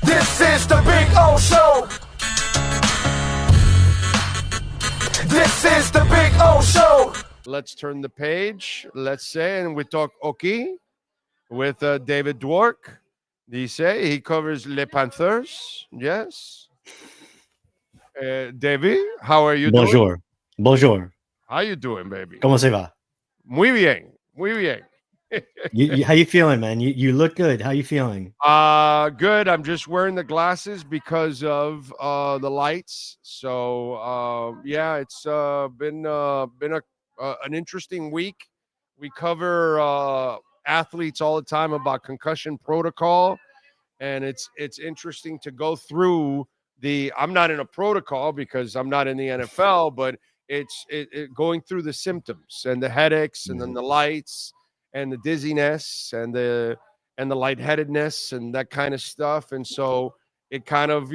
This is the Big O Show. This is the Big O Show. Let's turn the page, let's say, and we talk hockey with David Dwork. He covers Les Panthers. Yes. David, how are you doing? Bonjour. Bonjour. How you doing, baby? ¿Cómo se va? Muy bien. Muy bien. How you feeling, man? You look good. How you feeling? Good. I'm just wearing the glasses because of the lights. So yeah, it's been an interesting week. We cover athletes all the time about concussion protocol, and it's interesting to go through I'm not in a protocol because I'm not in the NFL, but it's going through the symptoms and the headaches and then the lights and the dizziness and the lightheadedness and that kind of stuff. And so it kind of,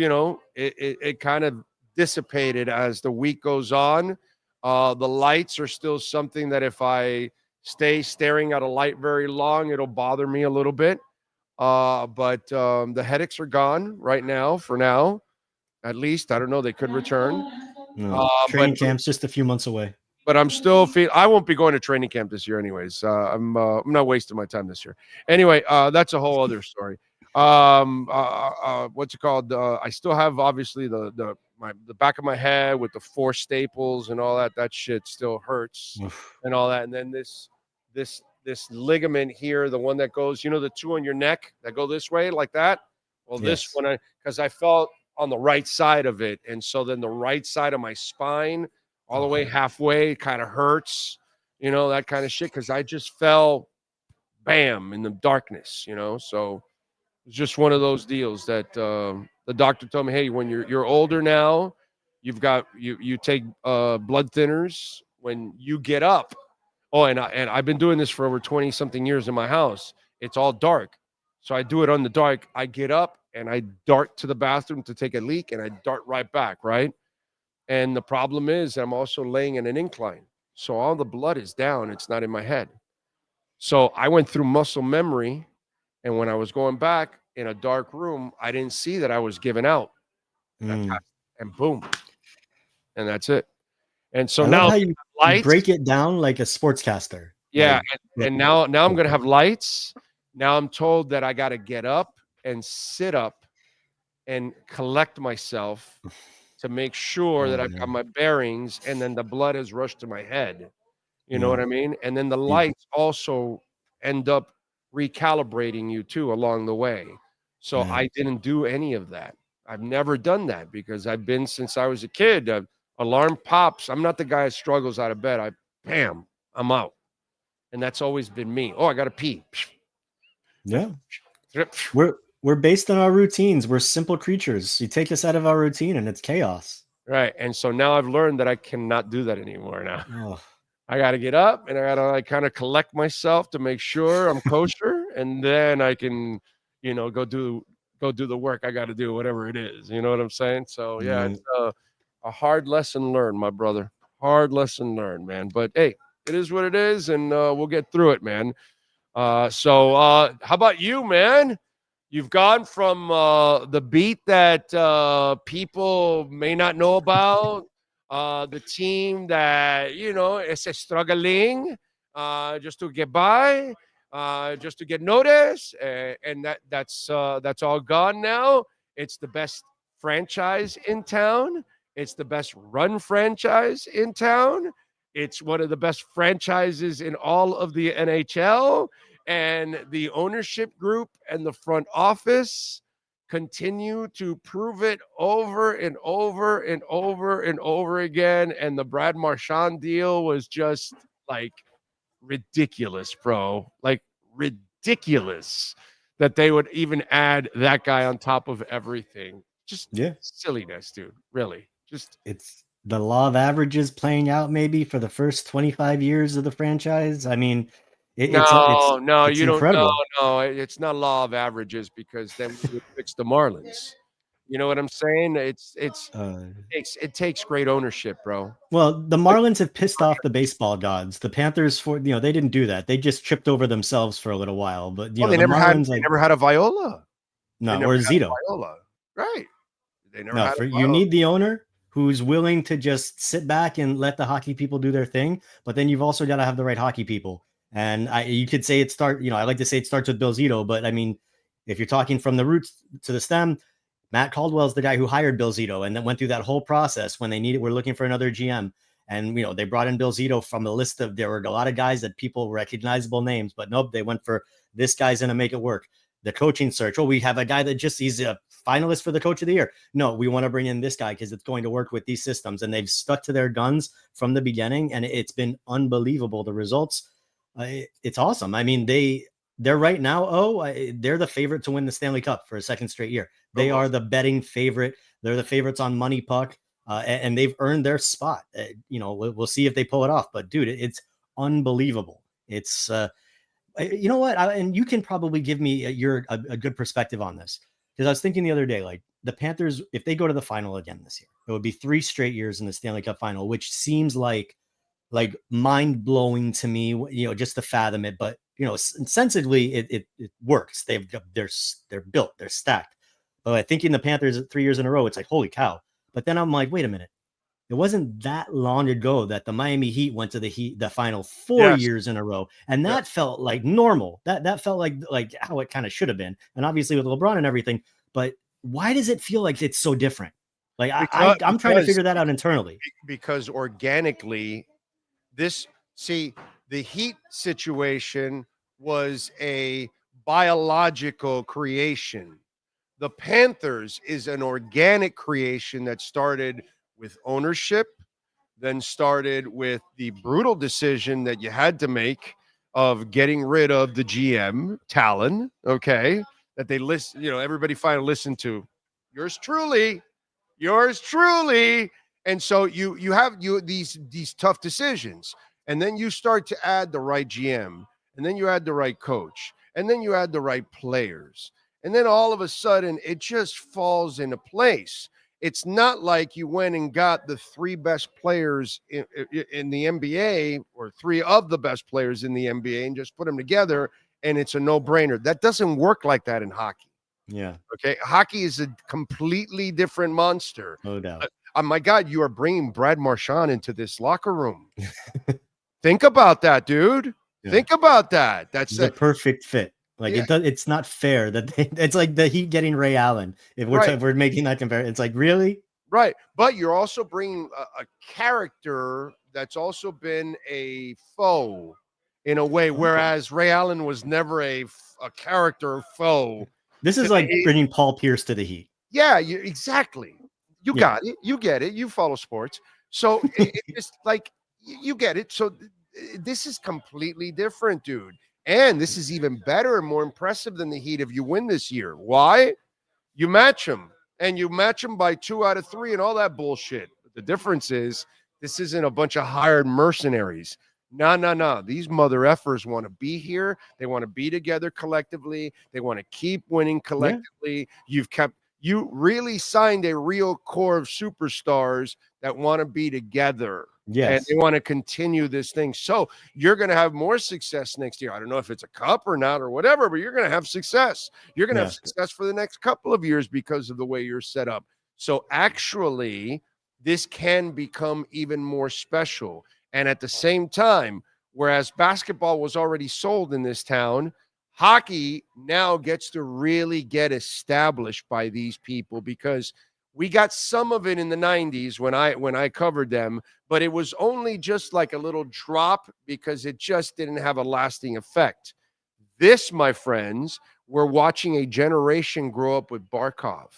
it kind of dissipated as the week goes on. The lights are still something that if I stay staring at a light very long, it'll bother me a little bit. But the headaches are gone right now, for now, at least. I don't know. They could return. No. Training camp's just a few months away. But I'm still I won't be going to training camp this year anyways. I'm not wasting my time this year. Anyway, that's a whole other story. What's it called? I still have obviously the back of my head with the 4 staples and all that. That shit still hurts and all that. And then this ligament here, the one that goes, the 2 on your neck that go this way like that. Well, this one, because I felt on the right side of it, and so then the right side of my spine, all the way halfway, kind of hurts, that kind of shit, because I just fell, bam, in the darkness, So it's just one of those deals that the doctor told me, hey, when you're older now, you've got you take blood thinners when you get up. Oh, and I've been doing this for over 20 something years in my house. It's all dark, so I do it on the dark. I get up and I dart to the bathroom to take a leak, and I dart right back, right? And the problem is I'm also laying in an incline. So all the blood is down. It's not in my head. So I went through muscle memory. And when I was going back in a dark room, I didn't see that I was giving out. And boom. And that's it. And so now how you break it down like a sportscaster. Yeah. And now I'm going to have lights. Now I'm told that I got to get up and sit up and collect myself to make sure that I've got my bearings, and then the blood has rushed to my head. You know what I mean? And then the lights also end up recalibrating you too along the way. So I didn't do any of that. I've never done that because I've been since I was a kid. Alarm pops. I'm not the guy that struggles out of bed. Bam, I'm out. And that's always been me. Oh, I got to pee. Yeah. We're based on our routines. We're simple creatures. You take us out of our routine and it's chaos. Right. And so now I've learned that I cannot do that anymore now. I got to get up and I got to kind of collect myself to make sure I'm kosher. And then I can, go do the work I got to do, whatever it is. You know what I'm saying? So, yeah, it's a hard lesson learned, my brother. Hard lesson learned, man. But, hey, it is what it is, and we'll get through it, man. So how about you, man? You've gone from the beat that people may not know about, the team that, is struggling just to get by, just to get noticed, and that's all gone now. It's the best franchise in town. It's the best run franchise in town. It's one of the best franchises in all of the NHL. And the ownership group and the front office continue to prove it over and over and over and over again. And the Brad Marchand deal was just like ridiculous, bro. Like ridiculous that they would even add that guy on top of everything. Just silliness, dude. Really. It's the law of averages playing out maybe for the first 25 years of the franchise. I mean, it's incredible. No, it's not law of averages, because then we would fix the Marlins. You know what I'm saying? It takes great ownership, bro. Well, the Marlins have pissed off the baseball gods. The Panthers, they didn't do that. They just tripped over themselves for a little while. But they never had a Viola. No, or Zito. Viola. Right. They never No, had you need the owner who's willing to just sit back and let the hockey people do their thing. But then you've also got to have the right hockey people. And you could say I like to say it starts with Bill Zito, but I mean, if you're talking from the roots to the stem, Matt Caldwell's the guy who hired Bill Zito and then went through that whole process when we're looking for another GM. And, they brought in Bill Zito from the list there were a lot of guys that people recognizable names, but nope, they went for this guy's going to make it work. The coaching search. Oh, we have a guy that he's a finalist for the coach of the year. No, we want to bring in this guy because it's going to work with these systems. And they've stuck to their guns from the beginning. And it's been unbelievable. The results, it's awesome. I mean, they're right now, they're the favorite to win the Stanley Cup for a second straight year. They are the betting favorite. They're the favorites on Money Puck. And they've earned their spot. We'll see if they pull it off. But, dude, it's unbelievable. It's you know what? And you can probably give me a good perspective on this, because I was thinking the other day, like the Panthers, if they go to the final again this year, it would be 3 straight years in the Stanley Cup final, which seems like mind blowing to me, just to fathom it. But, sensibly it works. They're built, they're stacked. But I think in the Panthers 3 years in a row, it's like, holy cow. But then I'm like, wait a minute. It wasn't that long ago that the Miami Heat went to the final 4 years in a row. And that felt like normal. That felt like how it kind of should have been. And obviously with LeBron and everything, but why does it feel like it's so different? Like I'm trying to figure that out internally. Because organically, the Heat situation was a biological creation. The Panthers is an organic creation that started with ownership, then started with the brutal decision that you had to make of getting rid of the GM, Talon, okay, that they listen, everybody finally listened to. Yours truly. And so you have these tough decisions, and then you start to add the right GM, and then you add the right coach, and then you add the right players. And then all of a sudden it just falls into place. It's not like you went and got the 3 best players in the NBA, or 3 of the best players in the NBA, and just put them together and it's a no-brainer. That doesn't work like that in hockey. Yeah. Okay. Hockey is a completely different monster. No doubt. My God, you are bringing Brad Marchand into this locker room. Think about that, dude. Yeah. Think about that. That's the perfect fit. Like it's not fair that it's like the Heat getting Ray Allen. If we're making that comparison, it's like, really? Right. But you're also bringing a character that's also been a foe in a way, whereas Ray Allen was never a character foe. This is like bringing Paul Pierce to the Heat. Yeah, exactly. You got it. You get it. You follow sports. So it's like, you get it. So this is completely different, dude. And this is even better and more impressive than the Heat if you win this year. Why? You match them, and you match them by 2 out of 3 and all that bullshit. But the difference is this isn't a bunch of hired mercenaries. No. These mother effers want to be here. They want to be together collectively. They want to keep winning collectively. Yeah. You really signed a real core of superstars that want to be together. Yes. And they want to continue this thing. So you're going to have more success next year. I don't know if it's a cup or not or whatever, but you're going to have success. You're going to have success for the next couple of years because of the way you're set up. So actually, this can become even more special. And at the same time, whereas basketball was already sold in this town, hockey now gets to really get established by these people, because we got some of it in the 90s when I covered them, but it was only just like a little drop because it just didn't have a lasting effect. This, my friends, we're watching a generation grow up with Barkov.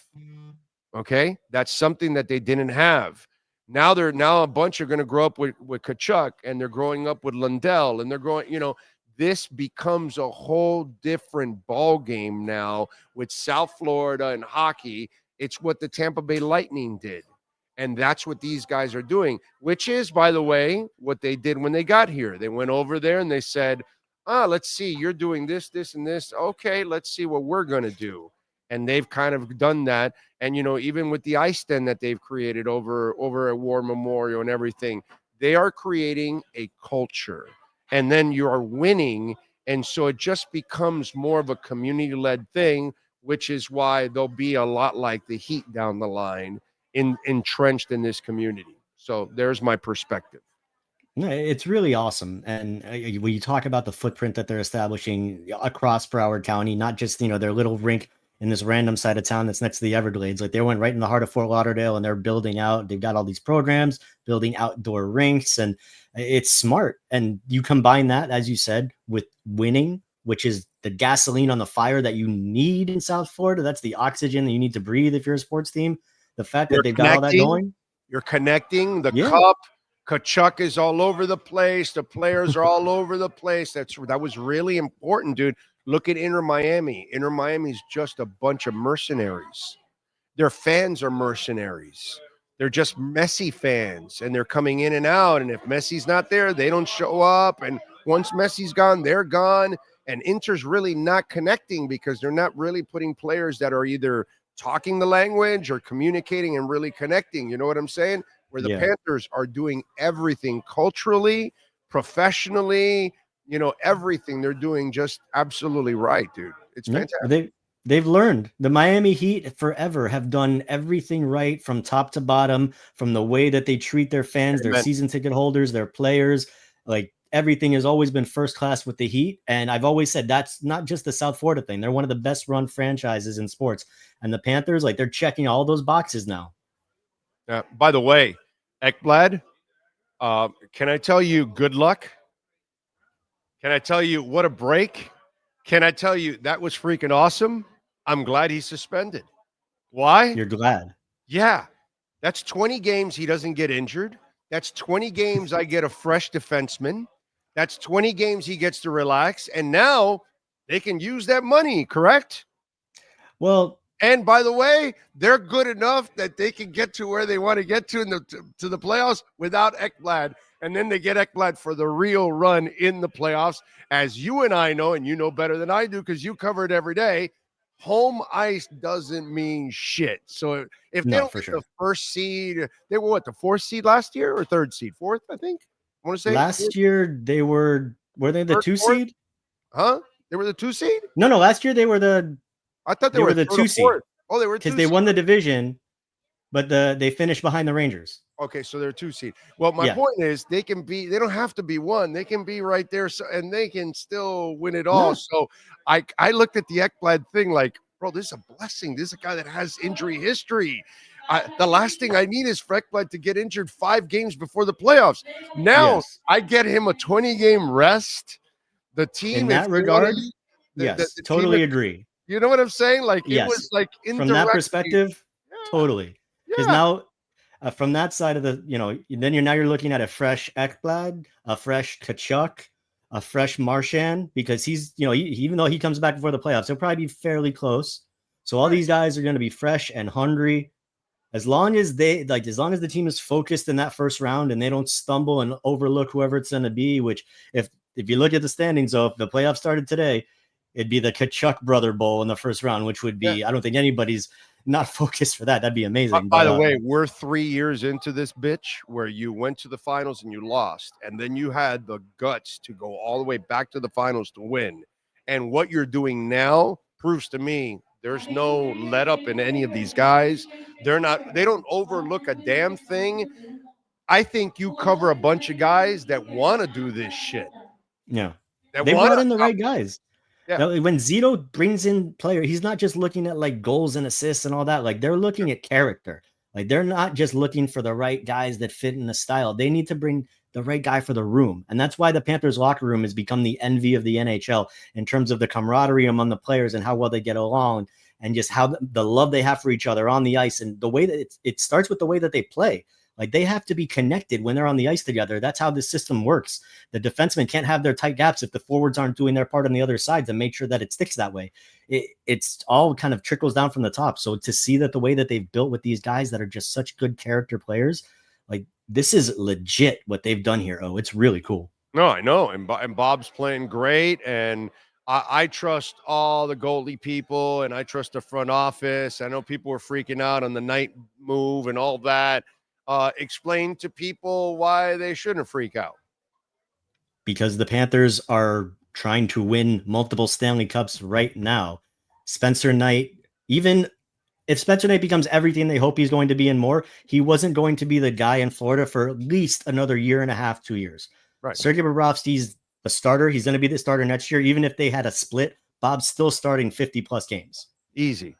Okay? That's something that they didn't have. Now a bunch are going to grow up with Kachuk, and they're growing up with Lundell, and they're growing, this becomes a whole different ball game now with South Florida and hockey. It's what the Tampa Bay Lightning did. And that's what these guys are doing, which is, by the way, what they did when they got here. They went over there and they said, let's see, you're doing this, this, and this. Okay, let's see what we're going to do. And they've kind of done that. And, even with the ice den that they've created over at War Memorial and everything, they are creating a culture. And then you are winning. And so it just becomes more of a community-led thing which is why they'll be a lot like the Heat down the line, entrenched in this community. So there's my perspective. No, it's really awesome. And when you talk about the footprint that they're establishing across Broward County, not just, their little rink in this random side of town that's next to the Everglades, like they went right in the heart of Fort Lauderdale and they're building out, they've got all these programs, building outdoor rinks, and it's smart. And you combine that, as you said, with winning, which is the gasoline on the fire that you need in South Florida. That's the oxygen that you need to breathe if you're a sports team. The fact that they've got all that going. You're connecting the cup. Kachuk is all over the place. The players are all over the place. That was really important, dude. Look at Inter Miami. Inter Miami's just a bunch of mercenaries. Their fans are mercenaries. They're just Messi fans, and they're coming in and out. And if Messi's not there, they don't show up. And once Messi's gone, they're gone. And Inter's really not connecting because they're not really putting players that are either talking the language or communicating and really connecting. You know what I'm saying? Where the Panthers are doing everything culturally, professionally, everything they're doing just absolutely right, dude. It's fantastic. They've learned. The Miami Heat forever have done everything right from top to bottom, from the way that they treat their fans, their season ticket holders, their players. Like everything has always been first class with the Heat. And I've always said that's not just the South Florida thing. They're one of the best run franchises in sports. And the Panthers, like they're checking all those boxes now. By the way, Ekblad, can I tell you good luck? Can I tell you what a break? Can I tell you that was freaking awesome? I'm glad he's suspended. Why? You're glad? Yeah. That's 20 games he doesn't get injured. That's 20 games I get a fresh defenseman. That's 20 games he gets to relax. And now they can use that money, correct? Well, and by the way, they're good enough that they can get to where they want to get to to the playoffs without Ekblad. And then they get Ekblad for the real run in the playoffs. As you and I know, and you know better than I do because you cover it every day, home ice doesn't mean shit. So if they don't get the first seed, they were the fourth seed last year or third seed? Fourth, I think. I want to say last year they were they the two seed? Huh? They were the 2 seed? No, last year they were the I thought they were the 2 seed. Oh, they were because they won the division, but they finished behind the Rangers. Okay, so they're 2 seed. Well, my point is they don't have to be 1. They can be right there, and they can still win it all. Yeah. So I looked at the Ekblad thing like, bro, this is a blessing. This is a guy that has injury history. The last thing I need is for Ekblad to get injured 5 games before the playoffs. Now I get him a 20-game rest. The team in that regard, yes, totally agree. You know what I'm saying? Like it was like from that perspective, totally. Because now, from that side of the, then you're looking at a fresh Ekblad, a fresh Kachuk, a fresh Marchand, because he's, even though he comes back before the playoffs, he'll probably be fairly close. So all these guys are going to be fresh and hungry. As long as the team is focused in that first round and they don't stumble and overlook whoever it's going to be, which if you look at the standings, though, if the playoffs started today, it'd be the Kachuk Brother Bowl in the first round, which would be, I don't think anybody's not focused for that. That'd be amazing. By the way, we're 3 years into this bitch where you went to the finals and you lost, and then you had the guts to go all the way back to the finals to win. And what you're doing now proves to me there's no let up in any of these guys. They don't overlook a damn thing. I think you cover a bunch of guys that want to do this shit. Yeah. They brought in the right guys. Yeah. Now, when Zito brings in player, he's not just looking at like goals and assists and all that. Like they're looking at character. Like they're not just looking for the right guys that fit in the style. They need to bring the right guy for the room. And that's why the Panthers locker room has become the envy of the NHL in terms of the camaraderie among the players and how well they get along and just how the love they have for each other on the ice. And the way that it starts with the way that they play. Like they have to be connected when they're on the ice together. That's how the system works. The defensemen can't have their tight gaps if the forwards aren't doing their part on the other side to make sure that it sticks that way. It's all kind of trickles down from the top. So to see that the way that they've built with these guys that are just such good character players, like this is legit what they've done here. Oh, it's really cool. No, I know. And Bob's playing great. And I trust all the goalie people and I trust the front office. I know people were freaking out on the night move and all that. Explain to people why they shouldn't freak out. Because the Panthers are trying to win multiple Stanley Cups right now. Spencer Knight even if Spencer Knight becomes everything they hope he's going to be and more, he wasn't going to be the guy in Florida for at least another year and a half, 2 years. Right. Sergei Bobrovsky's the starter. He's going to be the starter next year. Even if they had a split, Bob's still starting 50 plus games. Easy.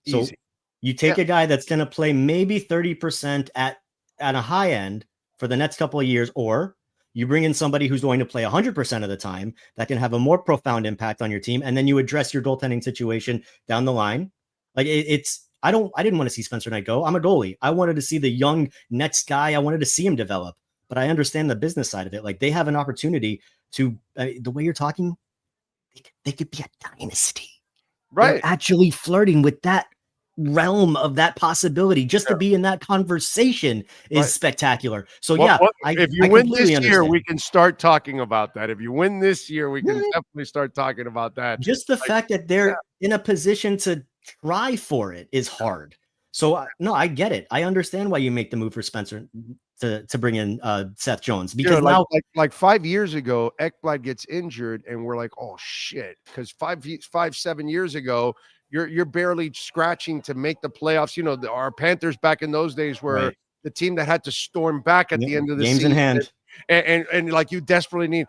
So Easy. you take a guy that's going to play maybe 30% at a high end for the next couple of years, or you bring in somebody who's going to play 100% of the time that can have a more profound impact on your team, and then you address your goaltending situation down the line. Like I didn't want to see Spencer Knight go. I'm a goalie. I wanted to see the young next guy. I wanted to see him develop, but I understand the business side of it. Like they have an opportunity to, the way you're talking, they could be a dynasty. Right. They're actually flirting with that realm of that possibility. Just to be in that conversation is spectacular. So if you win this year, we can start talking about that. If you win this year, we can definitely start talking about that. Just the fact that they're in a position to try for it is hard. So no, I get it. I understand why you make the move for Spencer to bring in Seth Jones, because now like 5 years ago, Ekblad gets injured and we're like, oh shit, because 7 years ago, you're barely scratching to make the playoffs. You know, our Panthers back in those days were the team that had to storm back at the end of the games season. In hand. And like you desperately need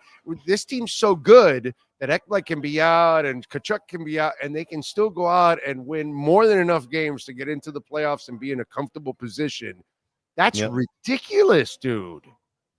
this team's so good that Ekblad can be out and Tkachuk can be out, and they can still go out and win more than enough games to get into the playoffs and be in a comfortable position. That's ridiculous, dude.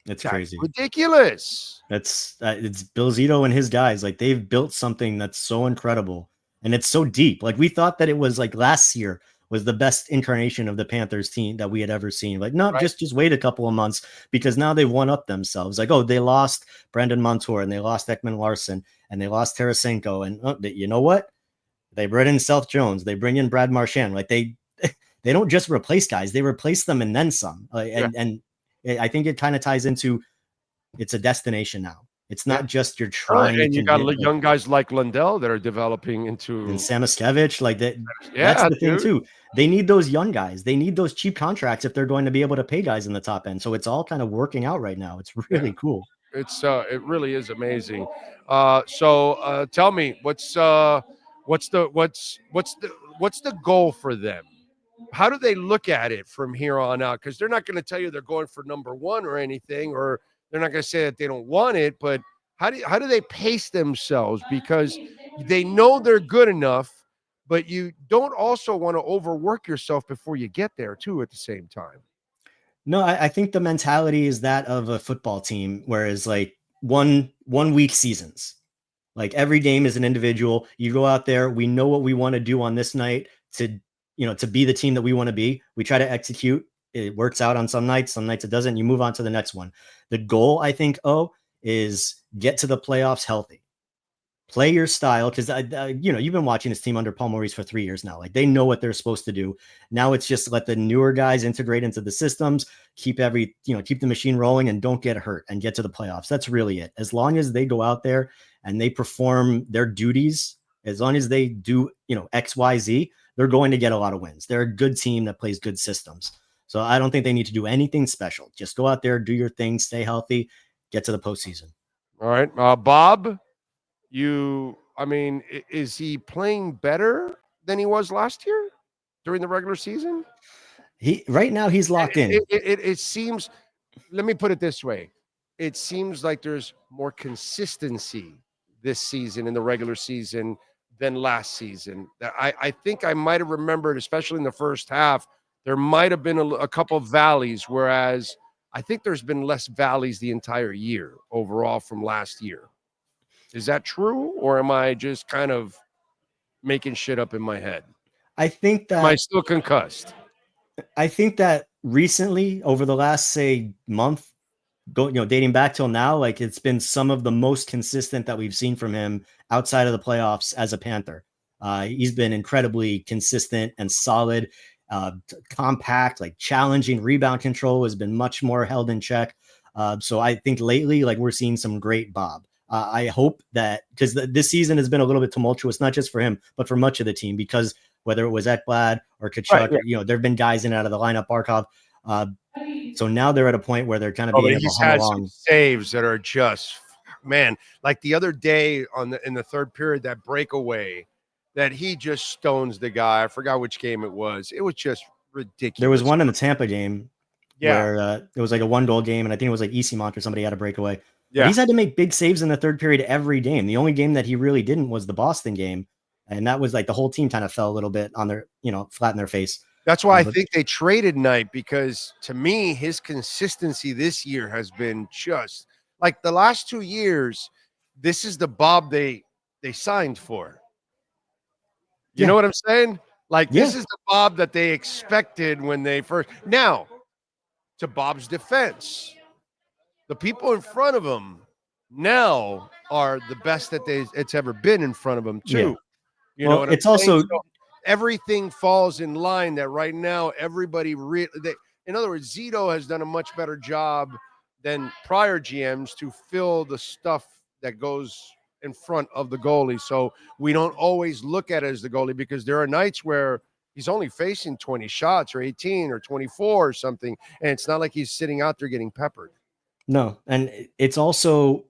That's crazy. Ridiculous. It's Bill Zito and his guys. Like they've built something that's so incredible and it's so deep. Like we thought that it was like last year was the best incarnation of the Panthers team that we had ever seen. Like, no, just wait a couple of months, because now they've one up themselves. Like, oh, they lost Brandon Montour and they lost Ekman Larson and they lost Tarasenko. And you know what? They brought in Seth Jones. They bring in Brad Marchand. Like they don't just replace guys, they replace them and then some. And I think it kind of ties into, it's a destination now. It's not just you're trying. And you got young guys like Lundell that are developing into, and Samoskevich, like that. That's the thing too. They need those young guys. They need those cheap contracts if they're going to be able to pay guys in the top end. So it's all kind of working out right now. It's really cool. It really is amazing. So tell me, what's the goal for them? How do they look at it from here on out? Because they're not going to tell you they're going for number one or anything, or they're not going to say that they don't want it. But how do they pace themselves? Because they know they're good enough, but you don't also want to overwork yourself before you get there too at the same time. No, I think the mentality is that of a football team, whereas like one week seasons, like every game is an individual. You go out there, we know what we want to do on this night to be the team that we want to be. We try to execute. It works out on some nights it doesn't. You move on to the next one. The goal, I think, is get to the playoffs healthy. Play your style, because you've been watching this team under Paul Maurice for 3 years now. Like they know what they're supposed to do. Now it's just let the newer guys integrate into the systems, keep the machine rolling, and don't get hurt and get to the playoffs. That's really it. As long as they go out there and they perform their duties, as long as they do X, Y, Z, they're going to get a lot of wins. They're a good team that plays good systems. So I don't think they need to do anything special. Just go out there, do your thing, stay healthy, get to the postseason. All right, Bob. Is he playing better than he was last year during the regular season? Right now he's locked in. It seems, let me put it this way. It seems like there's more consistency this season in the regular season than last season. I think I might have remembered, especially in the first half, there might have been a couple of valleys, whereas I think there's been less valleys the entire year overall from last year. Is that true, or am I just kind of making shit up in my head? I think that. Am I still concussed? I think that recently, over the last, say, month, dating back till now, like it's been some of the most consistent that we've seen from him outside of the playoffs as a Panther. He's been incredibly consistent and solid, compact, like challenging. Rebound control has been much more held in check. So I think lately, like we're seeing some great Bob. I hope that, because this season has been a little bit tumultuous, not just for him, but for much of the team, because whether it was Ekblad or Tkachuk, there have been guys in and out of the lineup, Barkov. So now they're at a point where they're kind of being able to hum along. Some saves that are just, man, like the other day in the third period, that breakaway that he just stones the guy. I forgot which game it was. It was just ridiculous. There was one in the Tampa game where it was like a 1-goal game, and I think it was like Easymont or somebody had a breakaway. Yeah. But he's had to make big saves in the third period every game. The only game that he really didn't was the Boston game, and that was like the whole team kind of fell a little bit on their, flat in their face. That's why I think they traded Knight, because to me, his consistency this year has been just like the last 2 years. This is the Bob they signed for. You know what I'm saying? Like, this is the Bob that they expected when they first. Now, to Bob's defense, the people in front of him now are the best that it's ever been in front of him too. You know what I'm saying? Also everything falls in line that right now everybody in other words, Zito has done a much better job than prior GMs to fill the stuff that goes in front of the goalie. So we don't always look at it as the goalie, because there are nights where he's only facing 20 shots or 18 or 24 or something, and it's not like he's sitting out there getting peppered. No, and it's also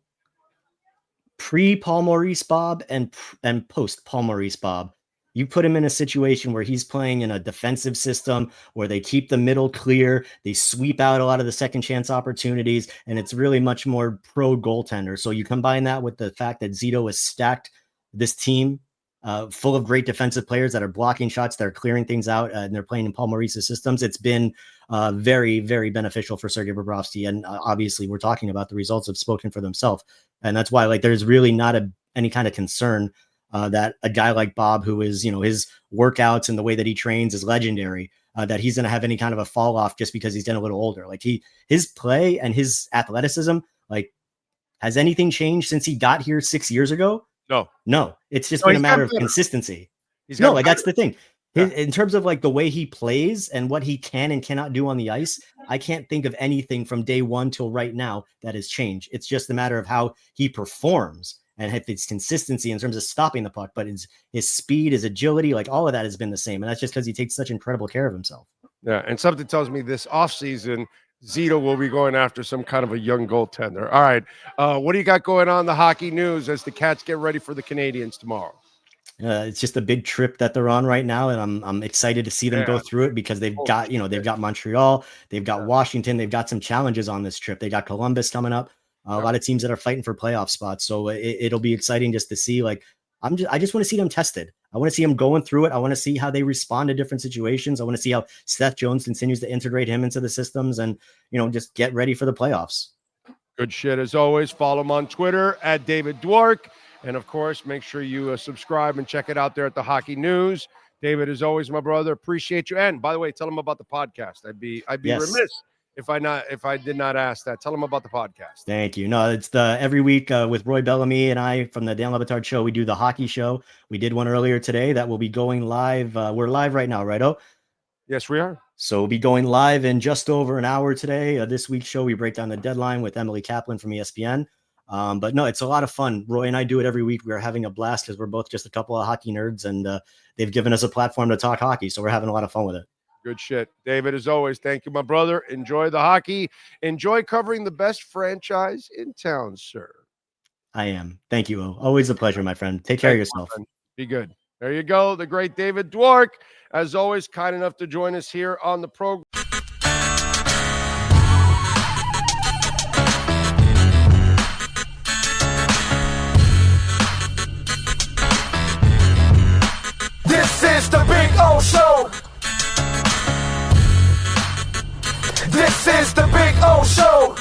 pre-Paul Maurice Bob and post-Paul Maurice Bob. You put him in a situation where he's playing in a defensive system where they keep the middle clear, they sweep out a lot of the second chance opportunities, and it's really much more pro goaltender. So you combine that with the fact that Zito has stacked this team full of great defensive players that are blocking shots, that are clearing things out, and they're playing in Paul Maurice's systems. It's been very, very beneficial for Sergei Bobrovsky. And obviously we're talking about the results have spoken for themselves. And that's why there's really not any kind of concern that a guy like Bob, who is, his workouts and the way that he trains is legendary, that he's going to have any kind of a fall off just because he's getting a little older. Like his play and his athleticism, has anything changed since he got here 6 years ago? No, it's just been a matter of consistency. That's the thing. In terms of the way he plays and what he can and cannot do on the ice, I can't think of anything from day one till right now that has changed. It's just a matter of how he performs and if it's consistency in terms of stopping the puck, but his speed, his agility, all of that has been the same. And that's just because he takes such incredible care of himself. Yeah. And something tells me this offseason, Zito will be going after some kind of a young goaltender. All right. What do you got going on the hockey news as the Cats get ready for the Canadians tomorrow? It's just a big trip that they're on right now, and I'm excited to see them go through it, because they've got Montreal, they've got Washington, they've got some challenges on this trip. They got Columbus coming up, a lot of teams that are fighting for playoff spots. So it'll be exciting just to see. I just want to see them tested. I want to see them going through it. I want to see how they respond to different situations. I want to see how Seth Jones continues to integrate him into the systems, and just get ready for the playoffs. Good shit as always. Follow him on Twitter at David Dwork. And, of course, make sure you subscribe and check it out there at the Hockey News. David, as always, my brother, appreciate you. And, by the way, tell them about the podcast. I'd be remiss if I did not ask that. Tell them about the podcast. Thank you. No, it's every week with Roy Bellamy and I from the Dan Le Batard Show. We do the hockey show. We did one earlier today that will be going live. We're live right now, right? Oh, yes, we are. So we'll be going live in just over an hour today. This week's show, we break down the deadline with Emily Kaplan from ESPN. But no, it's a lot of fun. Roy and I do it every week. We're having a blast because we're both just a couple of hockey nerds, and they've given us a platform to talk hockey. So we're having a lot of fun with it. Good shit. David, as always, thank you, my brother. Enjoy the hockey. Enjoy covering the best franchise in town, sir. I am. Thank you. Always a pleasure, my friend. Take care of yourself. Be good. There you go. The great David Dwork, as always, kind enough to join us here on the program. This is the Big O Show. This is the Big O Show.